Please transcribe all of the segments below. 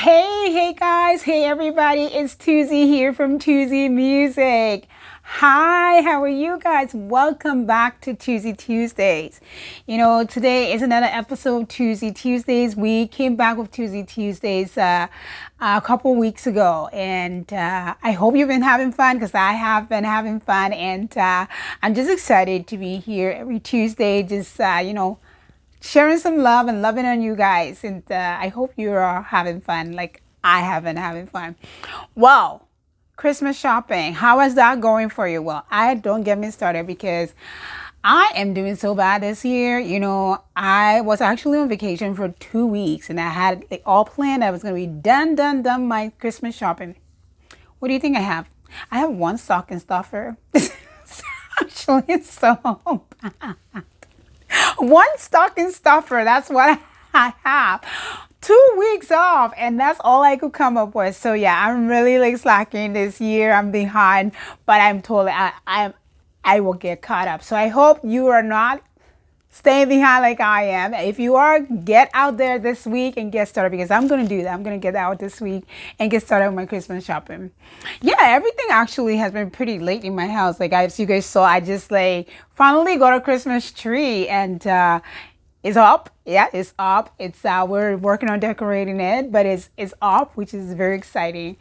Hey guys, hey everybody, it's Tuzee here from Tuzeemusic. Hi, how are you guys? Welcome back to Tuzee Tuesdays. Today is another episode of Tuzee Tuesdays. We came back with Tuzee Tuesdays a couple weeks ago, and I hope you've been having fun because I have been having fun, and I'm just excited to be here every Tuesday, just sharing some love and loving on you guys. And I hope you are having fun like I have been having fun. Well, Christmas shopping, how is that going for you? Well, I don't get me started because I am doing so bad this year. I was actually on vacation for 2 weeks and I had it all planned. I was going to be done my Christmas shopping. What do you think I have? I have one stocking stuffer. Actually, it's so bad. One stocking stuffer, that's what I have. 2 weeks off, and that's all I could come up with. So yeah, I'm really slacking this year. I'm behind, but I'm totally I will get caught up. So I hope you are not staying behind like I am. If you are, get out there this week and get started, because I'm going to do that. I'm going to get out this week and get started with my Christmas shopping. Yeah, everything actually has been pretty late in my house. Like as you guys saw, I just finally got a Christmas tree, and it's up. Yeah, it's up. It's we're working on decorating it, but it's up, which is very exciting.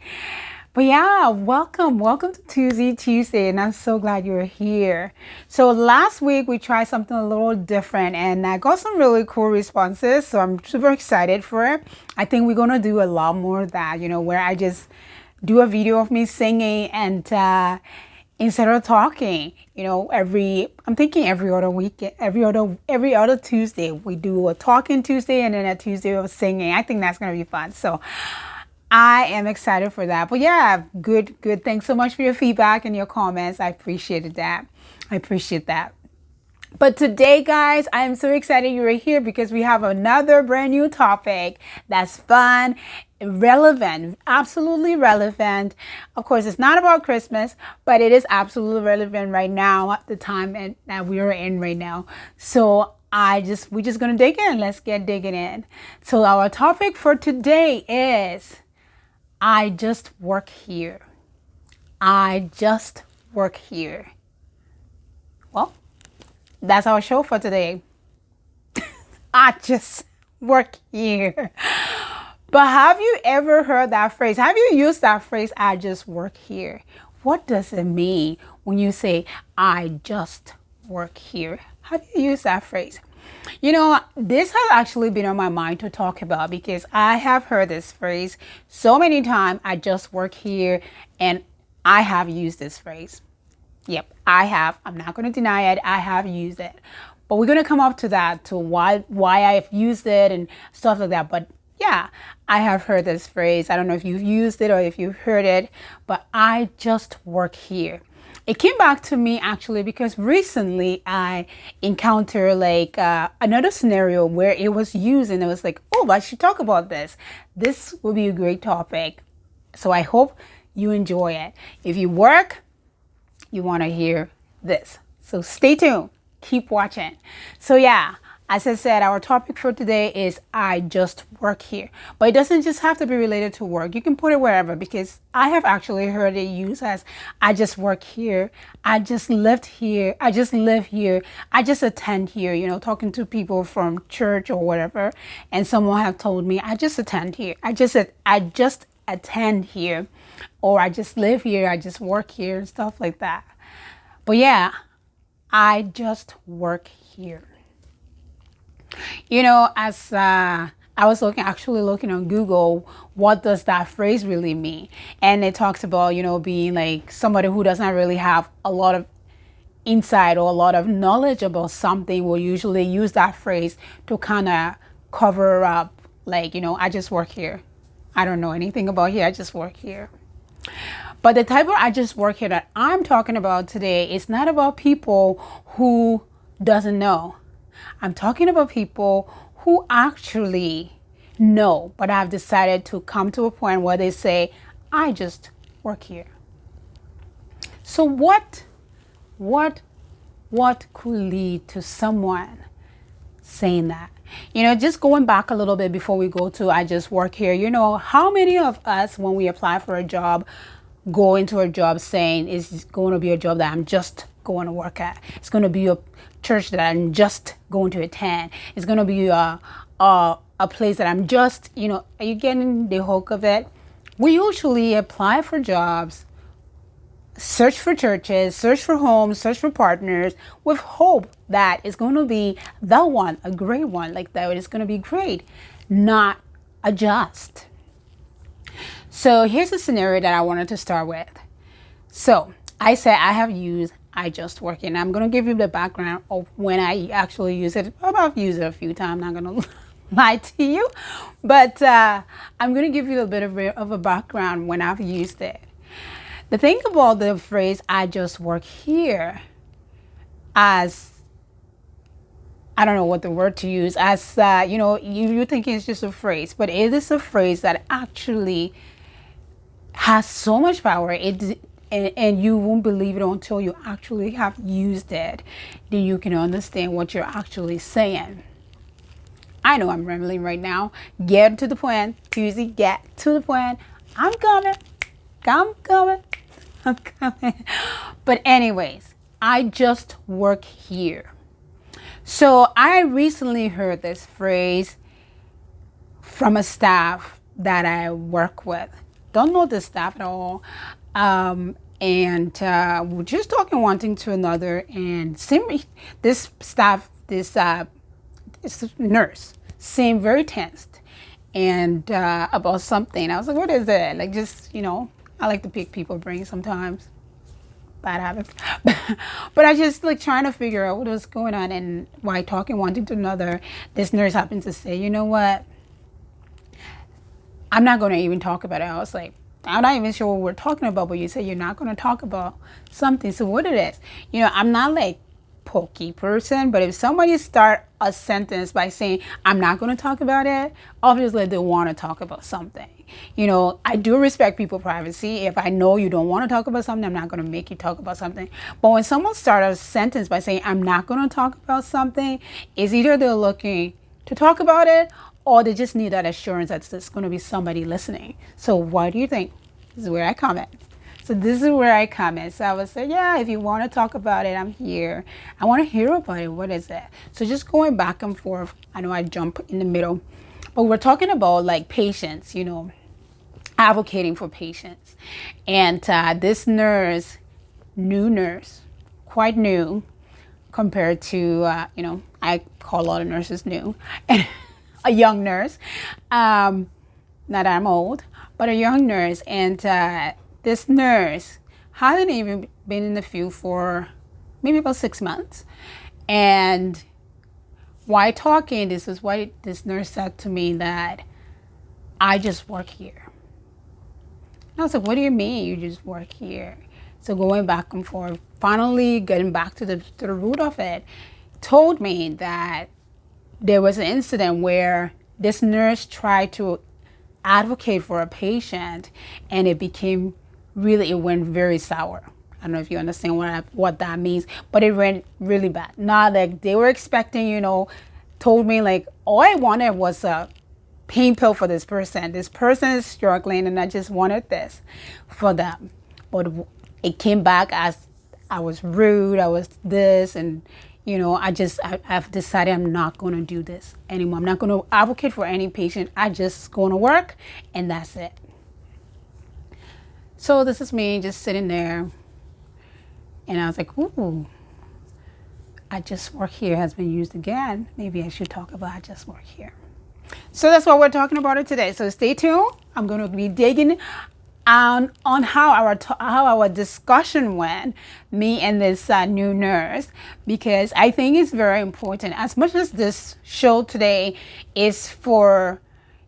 But yeah, welcome to Tuzee Tuesday, and I'm so glad you're here. So last week we tried something a little different, and I got some really cool responses, so I'm super excited for it. I think we're gonna do a lot more of that, where I just do a video of me singing, and instead of talking, I'm thinking every other week, every other Tuesday we do a talking Tuesday, and then a Tuesday of singing. I think that's gonna be fun. So I am excited for that. But yeah, good. Thanks so much for your feedback and your comments. I appreciate that. But today, guys, I am so excited you're here because we have another brand new topic that's fun, relevant, absolutely relevant. Of course, it's not about Christmas, but it is absolutely relevant right now at the time that we are in right now. So we're just gonna dig in. Let's get digging in. So our topic for today is I just work here. I just work here. Well, that's our show for today. I just work here. But have you ever heard that phrase? Have you used that phrase, I just work here? What does it mean when you say, I just work here? Have you used that phrase? This has actually been on my mind to talk about because I have heard this phrase so many times. I just work here, and I have used this phrase. Yep, I have. I'm not going to deny it. I have used it. But we're going to come up to that, to why I've used it and stuff like that. But yeah, I have heard this phrase. I don't know if you've used it or if you've heard it, but I just work here. It came back to me actually because recently I encountered another scenario where it was used, and it was like, oh, I should talk about this. This will be a great topic. So I hope you enjoy it. If you work, you want to hear this. So stay tuned. Keep watching. So yeah, as I said, our topic for today is I just work here. But it doesn't just have to be related to work. You can put it wherever, because I have actually heard it used as I just work here. I just lived here. I just live here. I just attend here, talking to people from church or whatever. And someone have told me, I just attend here. I just attend here. Or I just live here. I just work here, stuff like that. But yeah, I just work here. As I was looking on Google, what does that phrase really mean? And it talks about, being like somebody who doesn't really have a lot of insight or a lot of knowledge about something will usually use that phrase to kind of cover up, I just work here. I don't know anything about here. I just work here. But the type of I just work here that I'm talking about today is not about people who doesn't know. I'm talking about people who actually know, but have decided to come to a point where they say, I just work here. So what could lead to someone saying that? Just going back a little bit before we go to I just work here, how many of us, when we apply for a job, go into a job saying it's going to be a job that I'm just going to work at. It's going to be a church that I'm just going to attend. It's going to be a place that I'm just, are you getting the hook of it? We usually apply for jobs, search for churches, search for homes, search for partners with hope that it's going to be the one, a great one, like that it's going to be great, not adjust. So here's a scenario that I wanted to start with. So I said I have used I just work, and I'm going to give you the background of when I actually use it. I've used it a few times, I'm not going to lie to you, but I'm going to give you a bit of a background when I've used it. The thing about the phrase I just work here, as I don't know what the word to use, as you're thinking it's just a phrase, but it is a phrase that actually has so much power. And you won't believe it until you actually have used it. Then you can understand what you're actually saying. I know I'm rambling right now. Get to the point, Tuzee, get to the point. I'm coming. But anyways, I just work here. So I recently heard this phrase from a staff that I work with. Don't know the staff at all. And we're just talking one thing to another, and this staff, this nurse, seemed very tensed and about something. I was like, what is it? Like, just, I like to pick people's brains sometimes. Bad habit. But I just like trying to figure out what was going on, and while talking one thing to another, this nurse happened to say, you know what? I'm not going to even talk about it. I was like, I'm not even sure what we're talking about, but you say you're not going to talk about something. So what it is, I'm not like pokey person, but if somebody start a sentence by saying, I'm not going to talk about it, obviously they want to talk about something. I do respect people's privacy. If I know you don't want to talk about something, I'm not going to make you talk about something. But when someone starts a sentence by saying, I'm not going to talk about something, it's either they're looking to talk about it, or they just need that assurance that there's going to be somebody listening. So what do you think? This is where I comment. So I would say, yeah, if you want to talk about it, I'm here. I want to hear about it. What is it? So just going back and forth. I know I jump in the middle, but we're talking about like patients, advocating for patients. And this nurse, new nurse, quite new compared to, I call a lot of nurses new. A young nurse, not that I'm old, but a young nurse. And this nurse hasn't even been in the field for maybe about 6 months. And while talking, this is what this nurse said to me, that I just work here. And I was like, what do you mean you just work here? So going back and forth, finally getting back to the root of it, told me that there was an incident where this nurse tried to advocate for a patient, and it went very sour. I don't know if you understand what that means, but it went really bad. Not like they were expecting, told me like, all I wanted was a pain pill for this person. This person is struggling, and I just wanted this for them. But it came back as I was rude, I was this, and I've decided I'm not going to do this anymore. I'm not going to advocate for any patient. I just going to work, and that's it. So this is me just sitting there, and I was like, ooh, I just work here has been used again. Maybe I should talk about I just work here. So that's what we're talking about it today. So stay tuned. I'm going to be digging on how our discussion went, me and this new nurse, because I think it's very important. As much as this show today is for,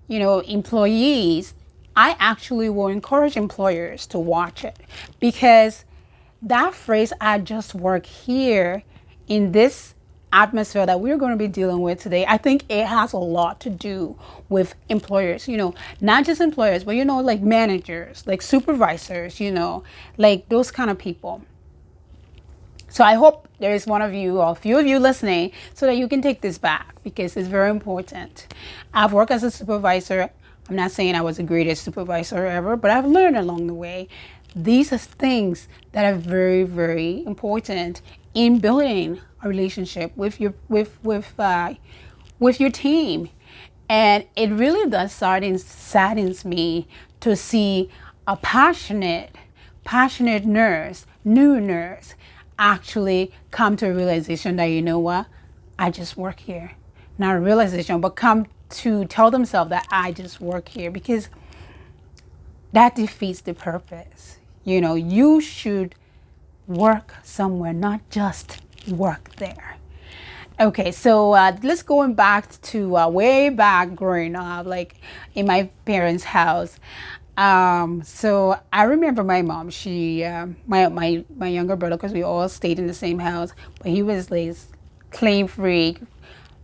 employees, I actually will encourage employers to watch it, because that phrase, I just work here, in this atmosphere that we're going to be dealing with today, I think it has a lot to do with employers, not just employers, but, like managers, like supervisors, like those kind of people. So I hope there is one of you or a few of you listening so that you can take this back, because it's very important. I've worked as a supervisor. I'm not saying I was the greatest supervisor ever, but I've learned along the way. These are things that are very, very important in building a relationship with your team. And it really does saddens me to see a passionate new nurse, actually come to a realization that, you know what, I just work here. Not a realization, but come to tell themselves that I just work here, because that defeats the purpose. You know, you should work somewhere, not just work there. Okay, so let's going back to way back growing up, like in my parents' house. So I remember my mom, she, my younger brother, because we all stayed in the same house, but he was this clean freak.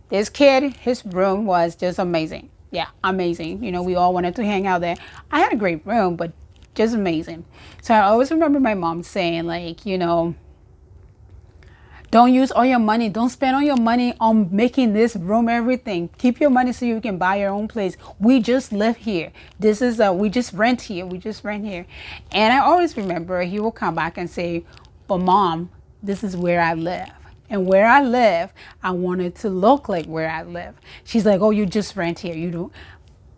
This kid, his room was just amazing. Yeah, amazing. You know, we all wanted to hang out there. I had a great room, but just amazing. So I always remember my mom saying, like, you know, don't use all your money. Don't spend all your money on making this room everything. Keep your money so you can buy your own place. We just live here. This is we just rent here. We just rent here. And I always remember he will come back and say, but Mom, this is where I live. And where I live, I want it to look like where I live. She's like, oh, you just rent here. You don't.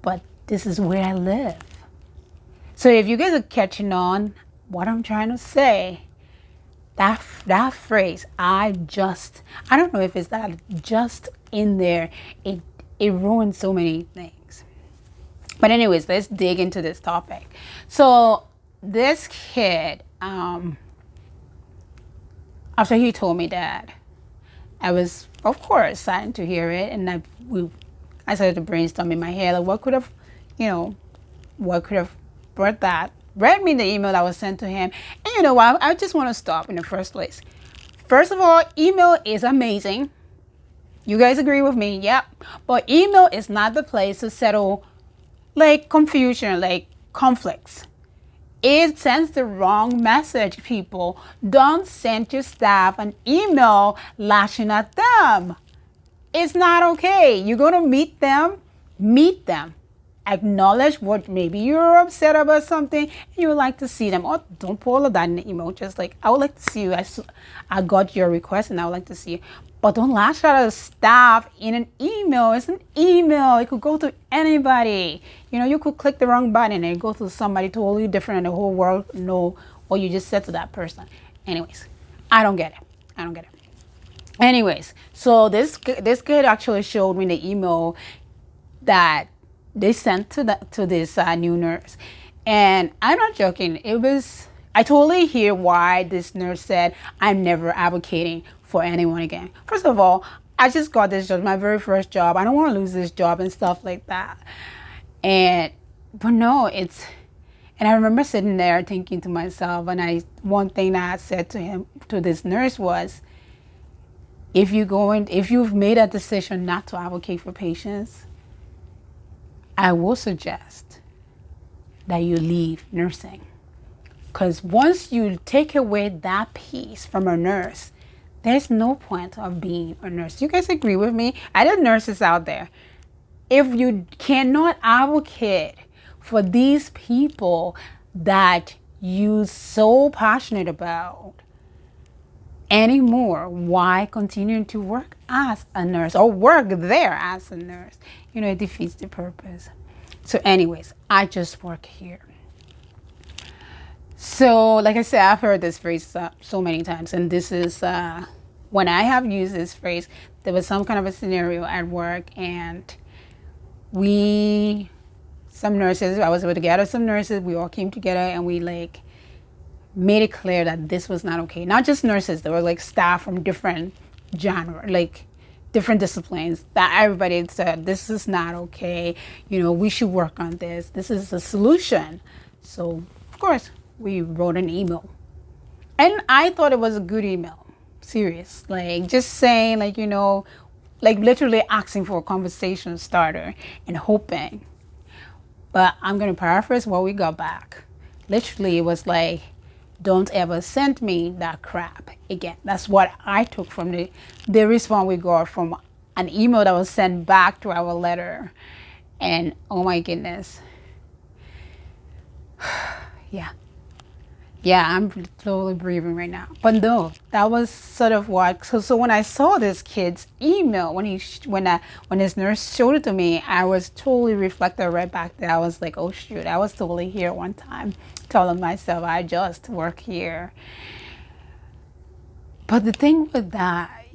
But this is where I live. So if you guys are catching on what I'm trying to say, that phrase, I don't know if it's that just in there, it ruins so many things. But anyways, let's dig into this topic. So this kid, after he told me that, I was, of course, saddened to hear it, and I started to brainstorm in my head, like what could have brought that. Read me the email that was sent to him. And you know what? I just want to stop in the first place. First of all, email is amazing. You guys agree with me? Yep. But email is not the place to settle like confusion, like conflicts. It sends the wrong message, people. Don't send your staff an email lashing at them. It's not okay. You're going to meet them. Acknowledge what maybe you're upset about something and you would like to see them. Or don't put all of that in the email. Just like, I would like to see you. I got your request and I would like to see you. But don't lash out at staff in an email. It's an email. It could go to anybody. You know, you could click the wrong button and it go to somebody totally different and the whole world know what you just said to that person. Anyways, I don't get it. Anyways, so this kid actually showed me the email that they sent to this new nurse. And I'm not joking. I totally hear why this nurse said, I'm never advocating for anyone again. First of all, I just got this job, my very first job. I don't want to lose this job and stuff like that. But no, and I remember sitting there thinking to myself, and one thing that I said to this nurse was, if you've made a decision not to advocate for patients, I will suggest that you leave nursing. Because once you take away that piece from a nurse, there's no point of being a nurse. You guys agree with me? I know nurses out there. If you cannot advocate for these people that you're so passionate about anymore, why continue to work as a nurse or work there as a nurse? You know, it defeats the purpose. So anyways, I just work here. So like I said, I've heard this phrase so many times, and this is when I have used this phrase, there was some kind of a scenario at work, and some nurses, I was able to gather some nurses, we all came together and we like made it clear that this was not okay. Not just nurses, there were like staff from different genre, like different disciplines, that everybody said, this is not okay. You know, we should work on this. This is a solution. So of course we wrote an email, and I thought it was a good email. Serious, like just saying, like, you know, like literally asking for a conversation starter and hoping. But I'm going to paraphrase what we got back. Literally, it was like, don't ever send me that crap again. That's what I took from the response we got from an email that was sent back to our letter. And oh my goodness. Yeah, I'm slowly breathing right now. But no, that was sort of what. So when I saw this kid's email, when his nurse showed it to me, I was totally reflected right back there. I was like, oh shoot, I was totally here one time, telling myself I just work here. But the thing with that,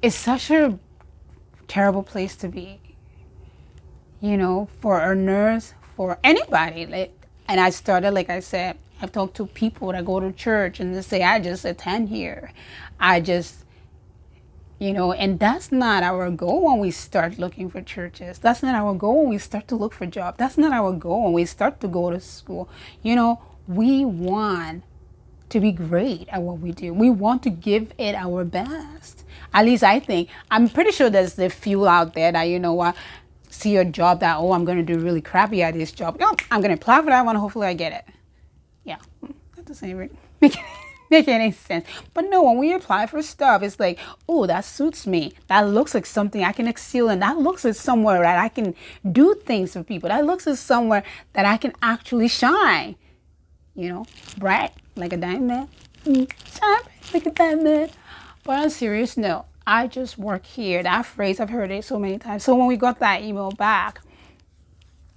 it's such a terrible place to be. For a nurse, for anybody. And I started, like I said, I've talked to people that go to church and they say, I just attend here. And that's not our goal when we start looking for churches. That's not our goal when we start to look for jobs. That's not our goal when we start to go to school. We want to be great at what we do. We want to give it our best. At least I think. I'm pretty sure there's the few out there that, see a job that, I'm going to do really crappy at this job. I'm going to apply for that one. Hopefully I get it. Yeah, that doesn't even make any sense. But no, when we apply for stuff, it's like, oh, that suits me. That looks like something I can excel in. That looks like somewhere that I can do things for people. That looks like somewhere that I can actually shine. Bright like a diamond. Shine bright like a diamond. But on a serious note, I just work here. That phrase, I've heard it so many times. So when we got that email back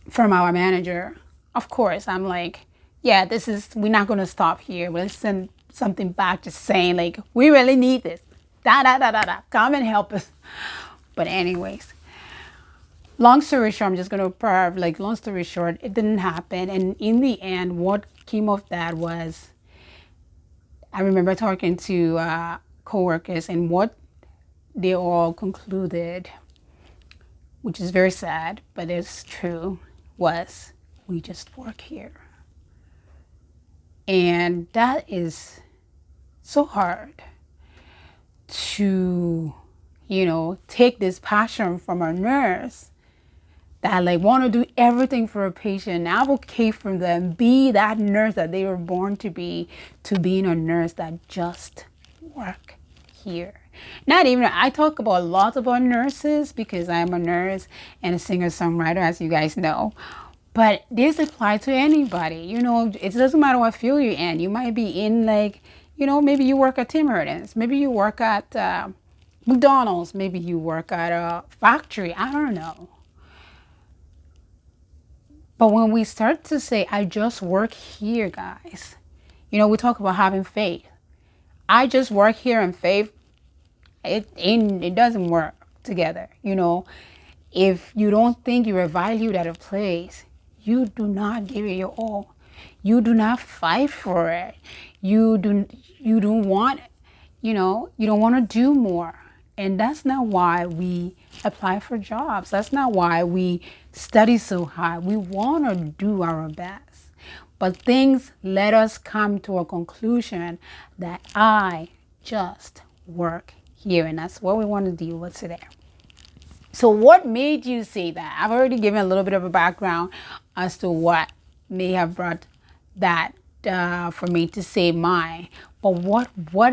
from our manager, of course, I'm like, yeah, we're not going to stop here. We'll send something back just saying, like, we really need this. Come and help us. But anyways, long story short, I'm just going to long story short, it didn't happen. And in the end, what came of that was, I remember talking to coworkers, and what they all concluded, which is very sad, but it's true, was we just work here. And that is so hard to, take this passion from a nurse that want to do everything for a patient, advocate for them, be that nurse that they were born to being a nurse that just work here. Not even, I talk about lots about nurses because I'm a nurse and a singer-songwriter, as you guys know. But this applies to anybody. It doesn't matter what field you're in. You might be in maybe you work at Tim Hortons. Maybe you work at McDonald's. Maybe you work at a factory. I don't know. But when we start to say, I just work here, guys, we talk about having faith. I just work here in faith. It doesn't work together. If you don't think you are valued at a place, you do not give it your all. You do not fight for it. You don't want to do more. And that's not why we apply for jobs. That's not why we study so hard. We want to do our best. But things let us come to a conclusion that I just work here, and that's what we want to deal with today. So what made you say that? I've already given a little bit of a background as to what may have brought that for me to say mine. But what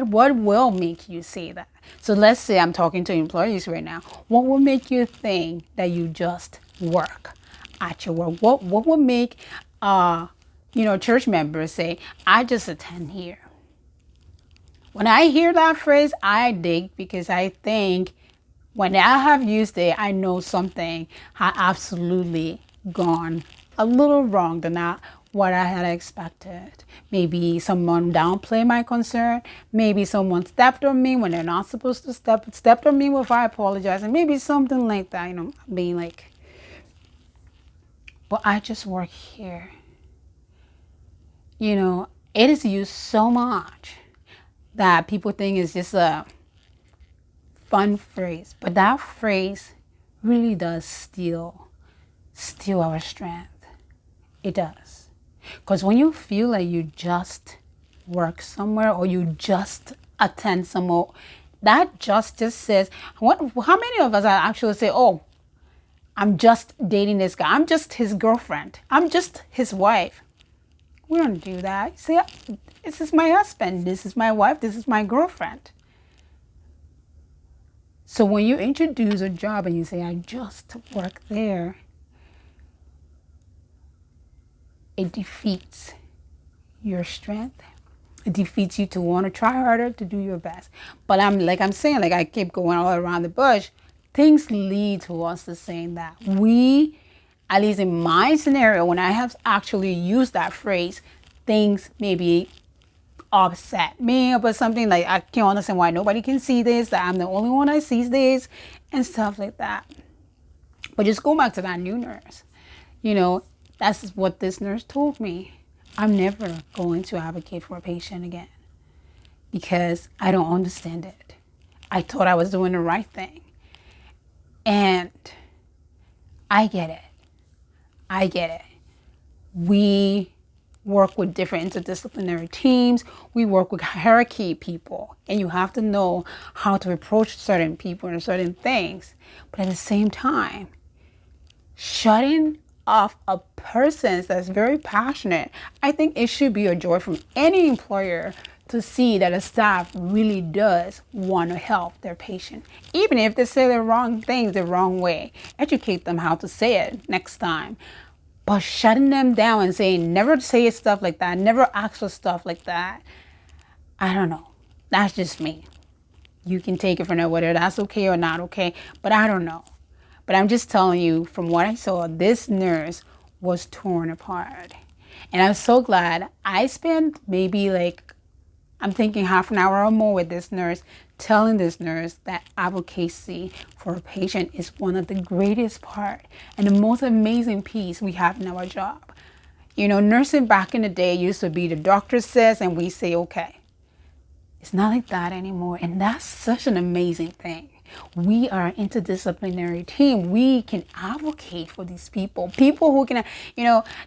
will make you say that? So let's say I'm talking to employees right now. What will make you think that you just work at your work? What will make church members say, I just attend here? When I hear that phrase, I dig, because I think when I have used it, I know something had absolutely gone a little wrong than what I had expected. Maybe someone downplayed my concern. Maybe someone stepped on me when they're not supposed to stepped on me without apologizing. Maybe something like that, being like, but I just work here. It is used so much that people think it's just a fun phrase. But that phrase really does steal our strength. It does. Because when you feel like you just work somewhere or you just attend somewhere, that just says, how many of us actually say, oh, I'm just dating this guy. I'm just his girlfriend. I'm just his wife. We don't do that. See, this is my husband. This is my wife. This is my girlfriend. So when you introduce a job and you say, I just work there, it defeats your strength. It defeats you to want to try harder, to do your best. But I'm saying, I keep going all around the bush. Things lead to us to saying that we, at least in my scenario, when I have actually used that phrase, things maybe upset me about something, like I can't understand why nobody can see this, that I'm the only one that sees this, and stuff like that. But just go back to that new nurse. That's what this nurse told me. I'm never going to advocate for a patient again because I don't understand it. I thought I was doing the right thing. And I get it. I get it. We work with different interdisciplinary teams. We work with hierarchy people. And you have to know how to approach certain people and certain things. But at the same time, shutting off a person that's very passionate, I think it should be a joy from any employer to see that a staff really does want to help their patient. Even if they say the wrong things the wrong way, educate them how to say it next time. But shutting them down and saying, never say stuff like that, never ask for stuff like that, I don't know. That's just me. You can take it from there, whether that's okay or not okay, but I don't know. But I'm just telling you, from what I saw, this nurse was torn apart. And I'm so glad I spent maybe I'm thinking half an hour or more with this nurse, telling this nurse that advocacy for a patient is one of the greatest part and the most amazing piece we have in our job. Nursing back in the day used to be the doctor says and we say, okay. It's not like that anymore. And that's such an amazing thing. We are an interdisciplinary team. We can advocate for these people who can,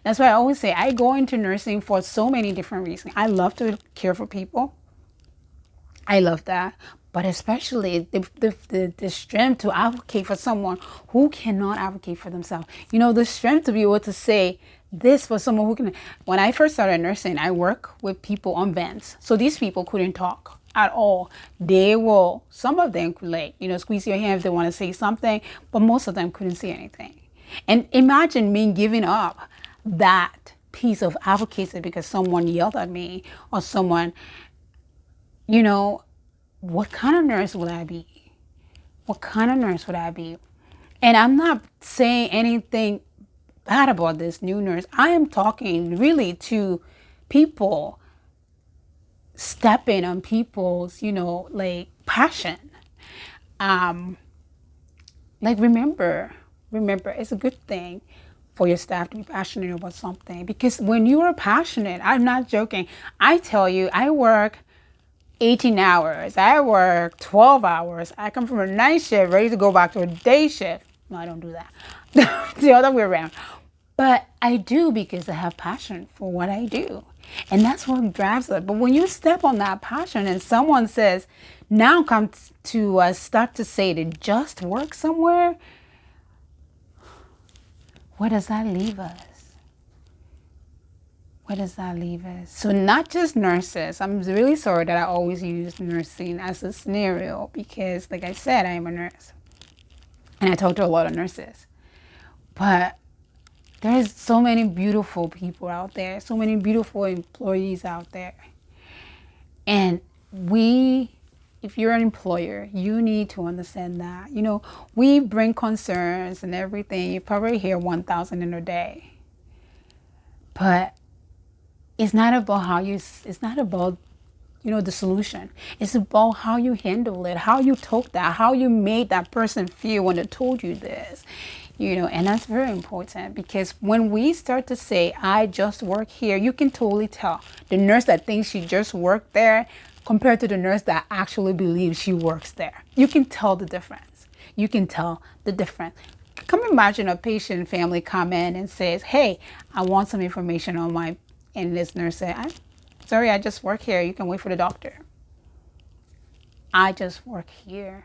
that's why I always say I go into nursing for so many different reasons. I love to care for people. I love that. But especially the strength to advocate for someone who cannot advocate for themselves. The strength to be able to say this for someone who can. When I first started nursing, I work with people on vents. So these people couldn't talk at all. Some of them could squeeze your hand if they want to say something, but most of them couldn't say anything. And imagine me giving up that piece of advocacy because someone yelled at me or someone, what kind of nurse would I be? What kind of nurse would I be? And I'm not saying anything bad about this new nurse. I am talking really to people, stepping on people's, passion. Remember, it's a good thing for your staff to be passionate about something. Because when you are passionate, I'm not joking. I tell you, I work 18 hours. I work 12 hours. I come from a night shift, ready to go back to a day shift. No, I don't do that. The other way around. But I do because I have passion for what I do. And that's what drives it. But when you step on that passion and someone says, now come to start to say to just work somewhere, where does that leave us? Where does that leave us? So not just nurses. I'm really sorry that I always use nursing as a scenario because, like I said, I am a nurse. And I talk to a lot of nurses. But there's so many beautiful people out there, so many beautiful employees out there. And if you're an employer, you need to understand that. We bring concerns and everything. You probably hear 1,000 in a day. But it's not about the solution. It's about how you handle it, how you took that, how you made that person feel when they told you this. And that's very important because when we start to say, I just work here, you can totally tell the nurse that thinks she just worked there compared to the nurse that actually believes she works there. You can tell the difference. Come imagine a patient family come in and says, hey, I want some information on and this nurse said, I'm sorry, I just work here. You can wait for the doctor. I just work here.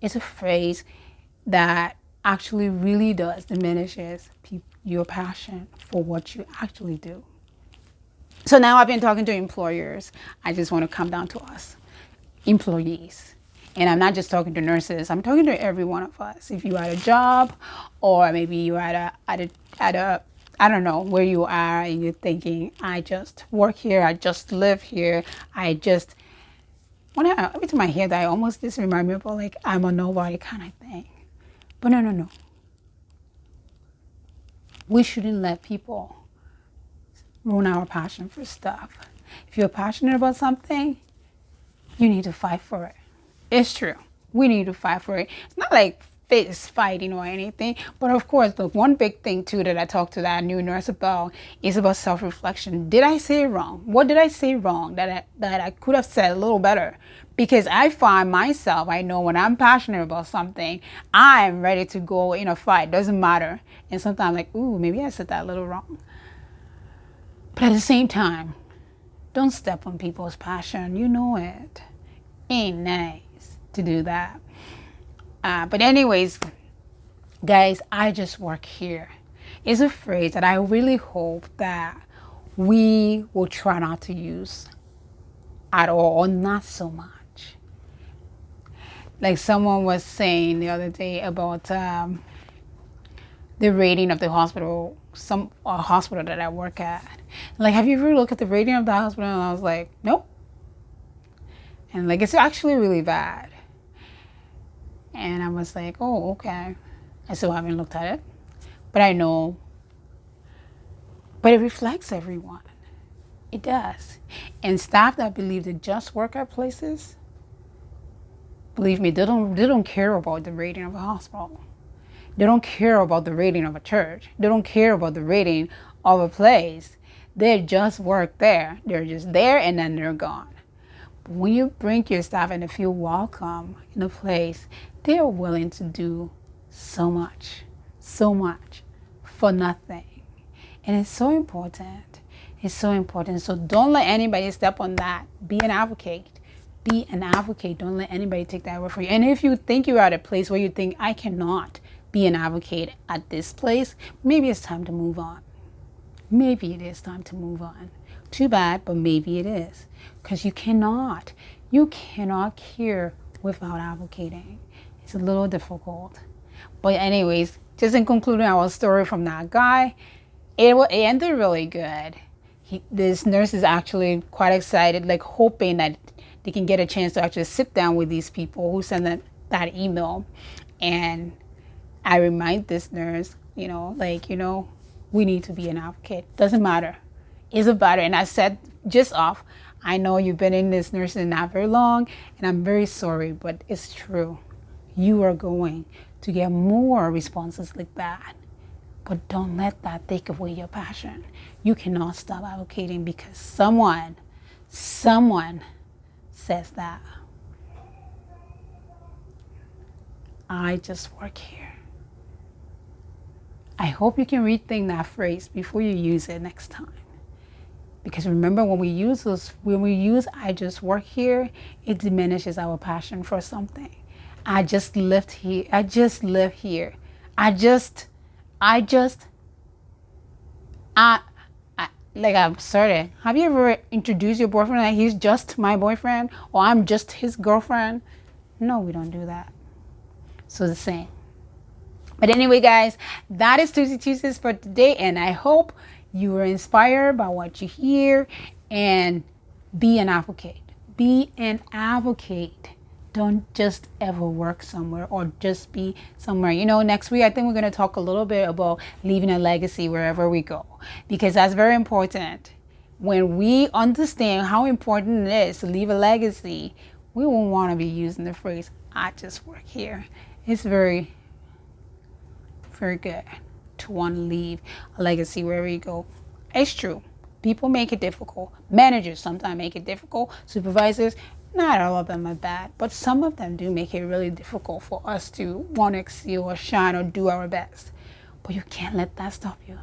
It's a phrase that actually really does diminishes your passion for what you actually do. So now I've been talking to employers. I just want to come down to us, employees. And I'm not just talking to nurses. I'm talking to every one of us. If you're at a job, or maybe you're at a I don't know where you are, and you're thinking, I just work here, I just live here, every time I hear that, I almost just remind me of like I'm a nobody kind of thing. But no. We shouldn't let people ruin our passion for stuff. If you're passionate about something, you need to fight for it. It's true. We need to fight for it. It's not like fist fighting or anything. But of course, the one big thing too that I talked to that new nurse about is about self-reflection. Did I say wrong? What did I say wrong that I could have said a little better? Because I find myself, I know when I'm passionate about something, I'm ready to go in a fight. Doesn't matter. And sometimes I'm like, ooh, maybe I said that a little wrong. But at the same time, don't step on people's passion. You know it. Ain't nice to do that. But anyways, guys, I just work here is a phrase that I really hope that we will try not to use at all, or not so much. Like someone was saying the other day about the rating of the hospital, a hospital that I work at. Like, have you ever looked at the rating of the hospital? And I was like, nope. And like, it's actually really bad. And I was like, oh, okay. I still haven't looked at it, but I know. But it reflects everyone. It does. And staff that believe they just work at places, believe me, they don't care about the rating of a hospital. They don't care about the rating of a church. They don't care about the rating of a place. They just work there. They're just there and then they're gone. But when you bring your staff and they feel welcome in a place, they are willing to do so much for nothing. And it's so important. It's so important. So don't let anybody step on that. Be an advocate. Be an advocate. Don't let anybody take that away from you. And if you think you're at a place where you think, I cannot be an advocate at this place, maybe it's time to move on. Maybe it is time to move on. Too bad, but maybe it is. Because you cannot care without advocating. It's a little difficult. But anyways, just in concluding our story from that guy, it ended really good. This nurse is actually quite excited, like hoping that they can get a chance to actually sit down with these people who sent that email. And I remind this nurse, we need to be an advocate. Doesn't matter. Is it better? And I said just off, I know you've been in this nursing not very long, and I'm very sorry, but it's true. You are going to get more responses like that. But don't let that take away your passion. You cannot stop advocating because someone says that. I just work here. I hope you can rethink that phrase before you use it next time. Because remember, when we use I just work here, it diminishes our passion for something. I just live here. I'm sorry. Have you ever introduced your boyfriend like he's just my boyfriend or I'm just his girlfriend? No, we don't do that. So the same. But anyway, guys, that is Tuzee Tuesdays for today, and I hope you were inspired by what you hear, and be an advocate. Be an advocate. Don't just ever work somewhere or just be somewhere. Next week, I think we're going to talk a little bit about leaving a legacy wherever we go, because that's very important. When we understand how important it is to leave a legacy, we won't want to be using the phrase, I just work here. It's very, very good to want to leave a legacy wherever you go. It's true. People make it difficult. Managers sometimes make it difficult. Supervisors, not all of them are bad, but some of them do make it really difficult for us to want to excel or shine or do our best. But you can't let that stop you.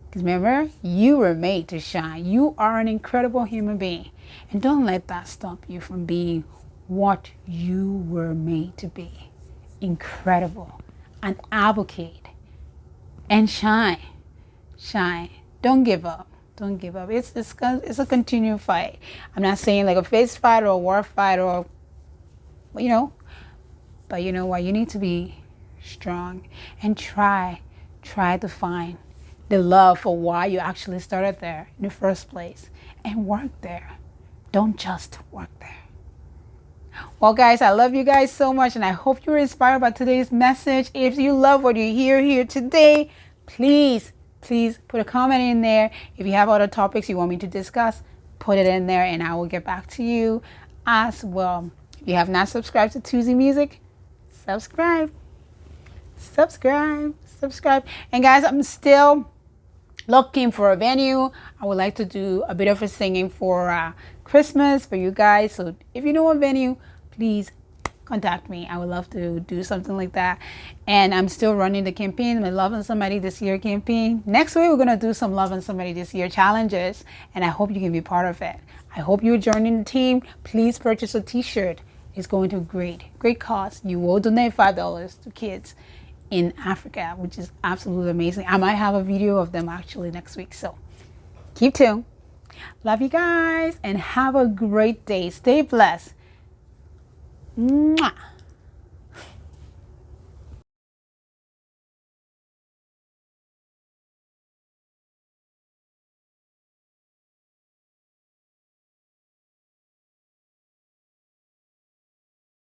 Because remember, you were made to shine. You are an incredible human being. And don't let that stop you from being what you were made to be. Incredible. an advocate, and shine. Shine. Don't give up. Don't give up. It's a continual fight. I'm not saying like a fist fight or a war fight or, you know, but you know what? You need to be strong and try to find the love for why you actually started there in the first place and work there. Don't just work there. Well, guys, I love you guys so much, and I hope you were inspired by today's message. If you love what you hear here today, please put a comment in there. If you have other topics you want me to discuss, put it in there, and I will get back to you as well. If you have not subscribed to Tuzeemusic, subscribe. And guys, I'm still looking for a venue. I would like to do a bit of a singing for Christmas for you guys. So if you know a venue, please contact me. I would love to do something like that. And I'm still running the campaign, my Loving Somebody This Year campaign. Next week, we're going to do some Loving Somebody This Year challenges, and I hope you can be part of it. I hope you're joining the team. Please purchase a t-shirt. It's going to a great cause. You will donate $5 to kids in Africa, which is absolutely amazing. I might have a video of them actually next week, so keep tuned. Love you guys, and have a great day. Stay blessed. Mwah.